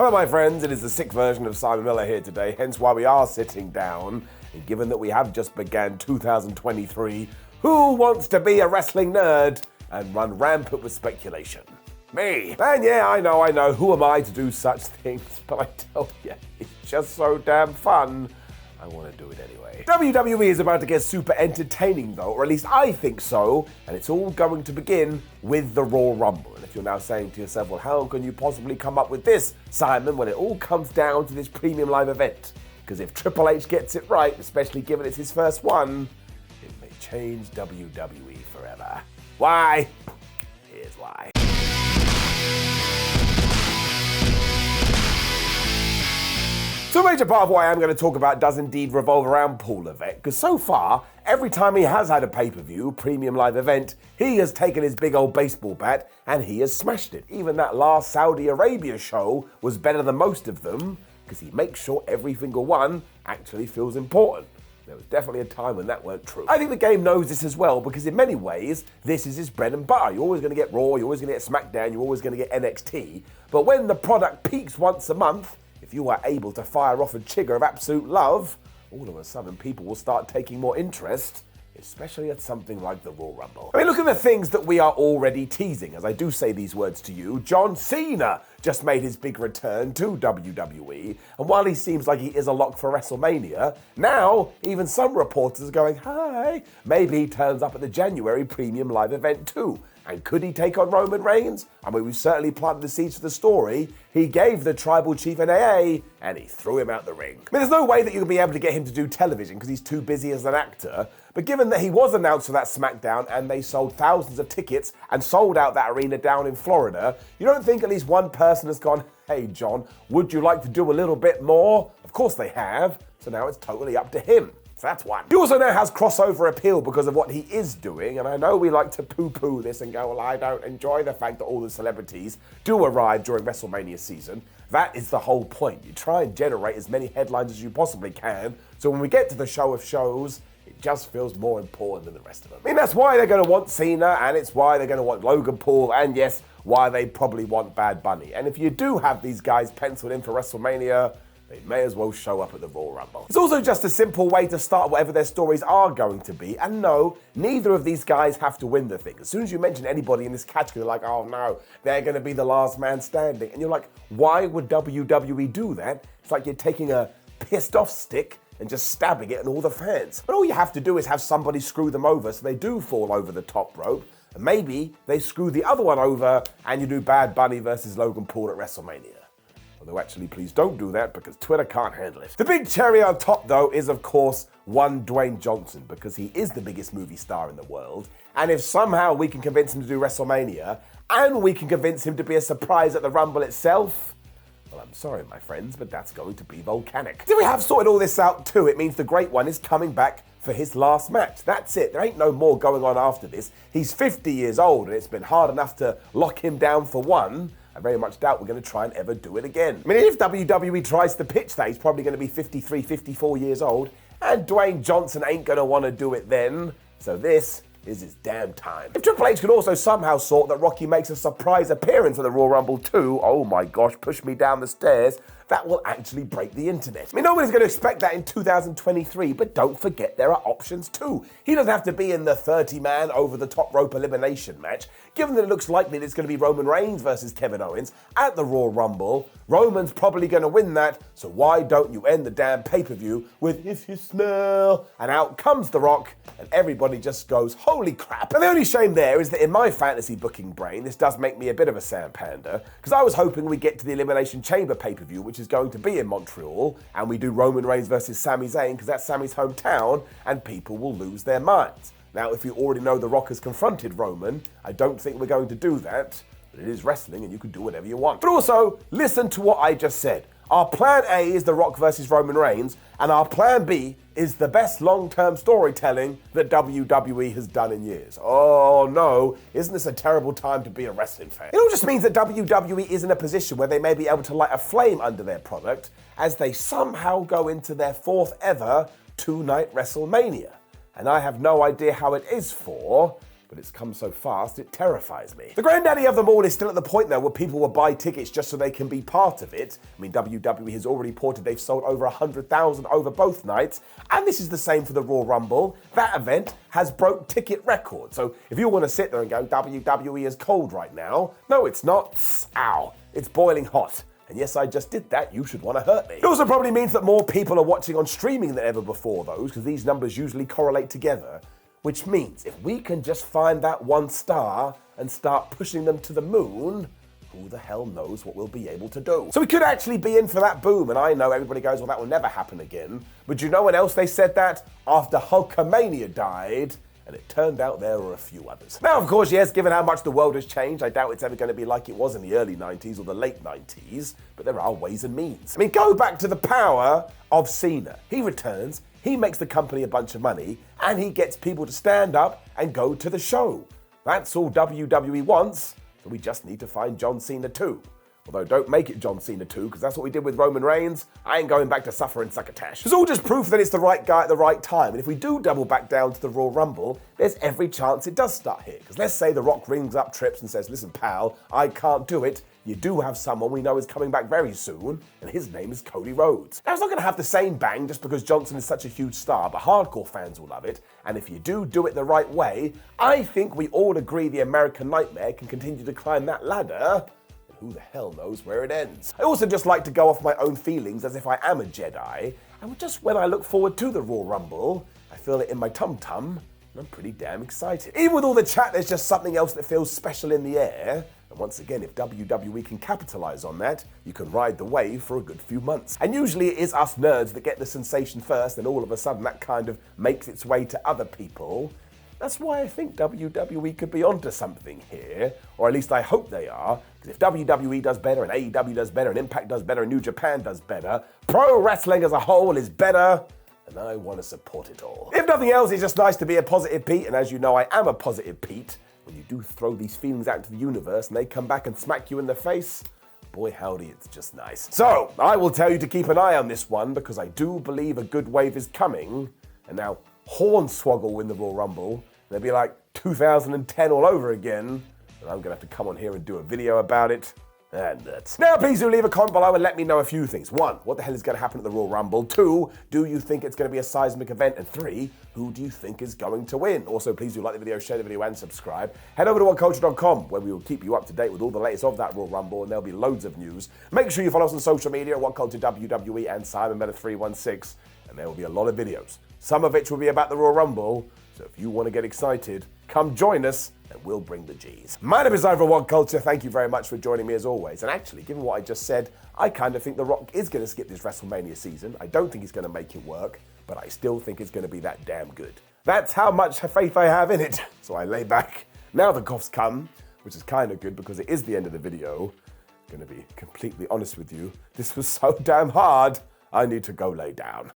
Hello my friends, it is the sick version of Simon Miller here today, hence why we are sitting down. And given that we have just began 2023, who wants to be a wrestling nerd and run rampant with speculation? Me. And yeah, I know, who am I to do such things? But I tell you, it's just so damn fun. I want to do it anyway. WWE is about to get super entertaining though, or at least I think so, and it's all going to begin with the Royal Rumble. And if you're now saying to yourself, well, how can you possibly come up with this, Simon, when it all comes down to this premium live event? Because if Triple H gets it right, especially given it's his first one, it may change WWE forever. Why? Here's why. So a major part of what I am going to talk about does indeed revolve around Paul Levesque, because so far, every time he has had a pay-per-view, premium live event, he has taken his big old baseball bat and he has smashed it. Even that last Saudi Arabia show was better than most of them, because he makes sure every single one actually feels important. There was definitely a time when that weren't true. I think the game knows this as well, because in many ways, this is his bread and butter. You're always going to get Raw, you're always going to get SmackDown, you're always going to get NXT, but when the product peaks once a month, if you are able to fire off a chigger of absolute love, all of a sudden people will start taking more interest, especially at something like the Royal Rumble. I mean, look at the things that we are already teasing. As I do say these words to you, John Cena just made his big return to WWE, and while he seems like he is a lock for WrestleMania, now even some reporters are going, hi, maybe he turns up at the January premium live event too. And could he take on Roman Reigns? I mean, we've certainly planted the seeds for the story. He gave the tribal chief an AA, and he threw him out the ring. I mean, there's no way that you'll be able to get him to do television because he's too busy as an actor. But given that he was announced for that SmackDown and they sold thousands of tickets and sold out that arena down in Florida, you don't think at least one person has gone, hey, John, would you like to do a little bit more? Of course they have. So now it's totally up to him. So that's one. He also now has crossover appeal because of what he is doing, and I know we like to poo-poo this and go, well, I don't enjoy the fact that all the celebrities do arrive during WrestleMania season. That is the whole point. You try and generate as many headlines as you possibly can, so when we get to the show of shows, it just feels more important than the rest of them. I mean, that's why they're going to want Cena, and it's why they're going to want Logan Paul, and yes, why they probably want Bad Bunny. And if you do have these guys penciled in for WrestleMania, they may as well show up at the Royal Rumble. It's also just a simple way to start whatever their stories are going to be. And no, neither of these guys have to win the thing. As soon as you mention anybody in this category, like, oh no, they're going to be the last man standing. And you're like, why would WWE do that? It's like you're taking a pissed off stick and just stabbing it at all the fans. But all you have to do is have somebody screw them over so they do fall over the top rope. And maybe they screw the other one over and you do Bad Bunny versus Logan Paul at WrestleMania. Although actually, please don't do that because Twitter can't handle it. The big cherry on top, though, is of course one Dwayne Johnson, because he is the biggest movie star in the world. And if somehow we can convince him to do WrestleMania, and we can convince him to be a surprise at the Rumble itself, well, I'm sorry, my friends, but that's going to be volcanic. So we have sorted all this out too. It means the Great One is coming back for his last match. That's it. There ain't no more going on after this. He's 50 years old, and it's been hard enough to lock him down for one. I very much doubt we're going to try and ever do it again. I mean, if WWE tries to pitch that, he's probably going to be 53, 54 years old, and Dwayne Johnson ain't going to want to do it then. So this is his damn time. If Triple H could also somehow sort that Rocky makes a surprise appearance at the Royal Rumble too, oh my gosh, push me down the stairs, that will actually break the internet. I mean, nobody's going to expect that in 2023, but don't forget there are options too. He doesn't have to be in the 30-man over the top rope elimination match. Given that it looks likely that it's going to be Roman Reigns versus Kevin Owens at the Royal Rumble, Roman's probably going to win that, so why don't you end the damn pay-per-view with "If You Smell," and out comes The Rock, and everybody just goes, holy crap. And the only shame there is that in my fantasy booking brain, this does make me a bit of a Sam Panda, because I was hoping we'd get to the Elimination Chamber pay-per-view, which is going to be in Montreal, and we do Roman Reigns versus Sami Zayn, because that's Sami's hometown, and people will lose their minds. Now, if you already know The Rock has confronted Roman, I don't think we're going to do that, but it is wrestling and you can do whatever you want. But also, listen to what I just said. Our plan A is The Rock versus Roman Reigns, and our plan B is the best long-term storytelling that WWE has done in years. Oh no, isn't this a terrible time to be a wrestling fan? It all just means that WWE is in a position where they may be able to light a flame under their product as they somehow go into their fourth ever two-night WrestleMania. And I have no idea how it is for, but it's come so fast it terrifies me. The granddaddy of them all is still at the point though where people will buy tickets just so they can be part of it. I mean, WWE has already reported they've sold over 100,000 over both nights, and this is the same for the Royal Rumble. That event has broke ticket records. So if you want to sit there and go, WWE is cold right now, no it's not. Ow, it's boiling hot. And yes, I just did that. You should want to hurt me. It also probably means that more people are watching on streaming than ever before, though, because these numbers usually correlate together. Which means if we can just find that one star and start pushing them to the moon, who the hell knows what we'll be able to do. So we could actually be in for that boom, and I know everybody goes, well, that will never happen again. But you know when else they said that? After Hulkamania died. And it turned out there were a few others. Now, of course, yes, given how much the world has changed, I doubt it's ever going to be like it was in the early 90s or the late 90s, but there are ways and means. I mean, go back to the power of Cena. He returns, he makes the company a bunch of money, and he gets people to stand up and go to the show. That's all WWE wants, so we just need to find John Cena too. Although don't make it John Cena 2, because that's what we did with Roman Reigns. I ain't going back to suffer and succotash. It's all just proof that it's the right guy at the right time. And if we do double back down to the Royal Rumble, there's every chance it does start here. Because let's say The Rock rings up Trips and says, listen, pal, I can't do it. You do have someone we know is coming back very soon, and his name is Cody Rhodes. Now, it's not going to have the same bang just because Johnson is such a huge star, but hardcore fans will love it. And if you do it the right way, I think we all agree the American Nightmare can continue to climb that ladder. Who the hell knows where it ends? I also just like to go off my own feelings as if I am a Jedi, and just when I look forward to the Royal Rumble, I feel it in my tum-tum, and I'm pretty damn excited. Even with all the chat, there's just something else that feels special in the air, and once again, if WWE can capitalize on that, you can ride the wave for a good few months. And usually it is us nerds that get the sensation first, and all of a sudden that kind of makes its way to other people. That's why I think WWE could be onto something here, or at least I hope they are, because if WWE does better, and AEW does better, and Impact does better, and New Japan does better, pro wrestling as a whole is better, and I want to support it all. If nothing else, it's just nice to be a positive Pete, and as you know, I am a positive Pete. When you do throw these feelings out into the universe, and they come back and smack you in the face, boy howdy, it's just nice. So, I will tell you to keep an eye on this one, because I do believe a good wave is coming, and now Hornswoggle win the Royal Rumble, they'll be like 2010 all over again, and I'm gonna have to come on here and do a video about it, and that's. Now please do leave a comment below and let me know a few things. 1, what the hell is gonna happen at the Royal Rumble? 2, do you think it's gonna be a seismic event? And 3, who do you think is going to win? Also, please do like the video, share the video, and subscribe. Head over to whatculture.com, where we will keep you up to date with all the latest of that Royal Rumble, and there'll be loads of news. Make sure you follow us on social media at WhatCultureWWE and SimonMeta316, and there will be a lot of videos. Some of which will be about the Royal Rumble, so if you want to get excited, come join us and we'll bring the G's. My name is Over What Culture. Thank you very much for joining me as always. And actually, given what I just said, I kind of think The Rock is going to skip this WrestleMania season. I don't think he's going to make it work, but I still think it's going to be that damn good. That's how much faith I have in it. So I lay back. Now the coughs come, which is kind of good because it is the end of the video. I'm going to be completely honest with you. This was so damn hard. I need to go lay down.